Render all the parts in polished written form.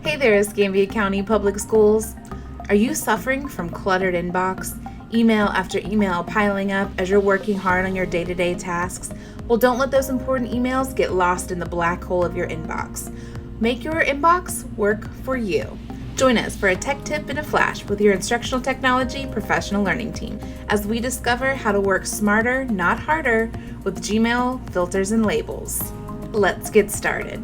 Hey there, Escambia County Public Schools. Are you suffering from cluttered inbox, email after email piling up as you're working hard on your day-to-day tasks? Well, don't let those important emails get lost in the black hole of your inbox. Make your inbox work for you. Join us for a tech tip in a flash with your Instructional Technology Professional Learning Team as we discover how to work smarter, not harder, with Gmail, filters, and labels. Let's get started.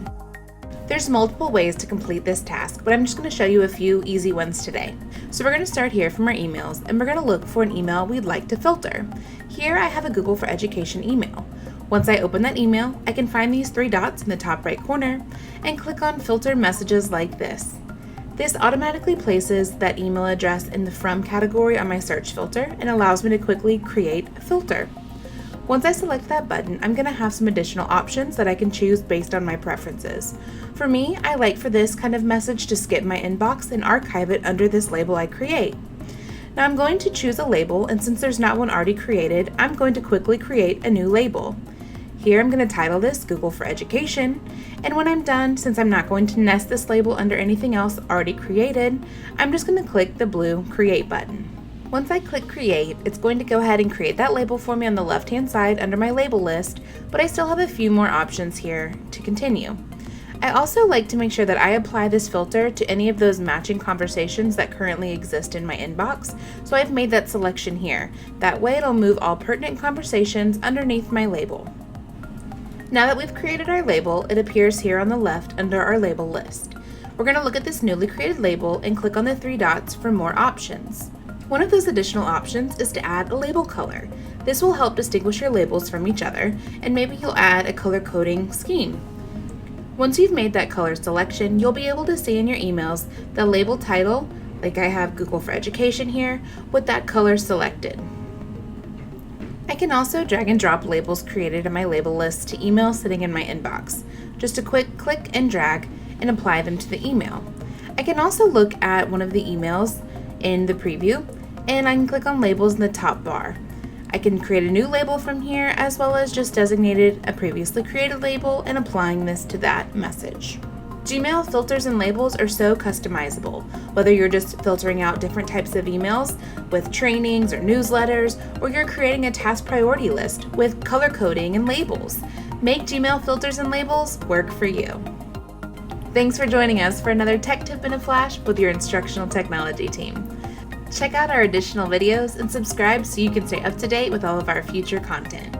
There's multiple ways to complete this task, but I'm just going to show you a few easy ones today. So we're going to start here from our emails, and we're going to look for an email we'd like to filter. Here I have a Google for Education email. Once I open that email, I can find these three dots in the top right corner and click on Filter Messages like this. This automatically places that email address in the From category on my search filter and allows me to quickly create a filter. Once I select that button, I'm going to have some additional options that I can choose based on my preferences. For me, I like for this kind of message to skip my inbox and archive it under this label I create. Now I'm going to choose a label, and since there's not one already created, I'm going to quickly create a new label. Here I'm going to title this Google for Education, and when I'm done, since I'm not going to nest this label under anything else already created, I'm just going to click the blue Create button. Once I click Create, it's going to go ahead and create that label for me on the left-hand side under my label list, but I still have a few more options here to continue. I also like to make sure that I apply this filter to any of those matching conversations that currently exist in my inbox, so I've made that selection here. That way it'll move all pertinent conversations underneath my label. Now that we've created our label, it appears here on the left under our label list. We're going to look at this newly created label and click on the three dots for more options. One of those additional options is to add a label color. This will help distinguish your labels from each other, and maybe you'll add a color coding scheme. Once you've made that color selection, you'll be able to see in your emails the label title, like I have Google for Education here, with that color selected. I can also drag and drop labels created in my label list to emails sitting in my inbox. Just a quick click and drag and apply them to the email. I can also look at one of the emails in the preview, and I can click on labels in the top bar. I can create a new label from here, as well as just designated a previously created label and applying this to that message. Gmail filters and labels are so customizable, whether you're just filtering out different types of emails with trainings or newsletters, or you're creating a task priority list with color coding and labels. Make Gmail filters and labels work for you. Thanks for joining us for another Tech Tip in a Flash with your Instructional Technology team. Check out our additional videos and subscribe so you can stay up to date with all of our future content.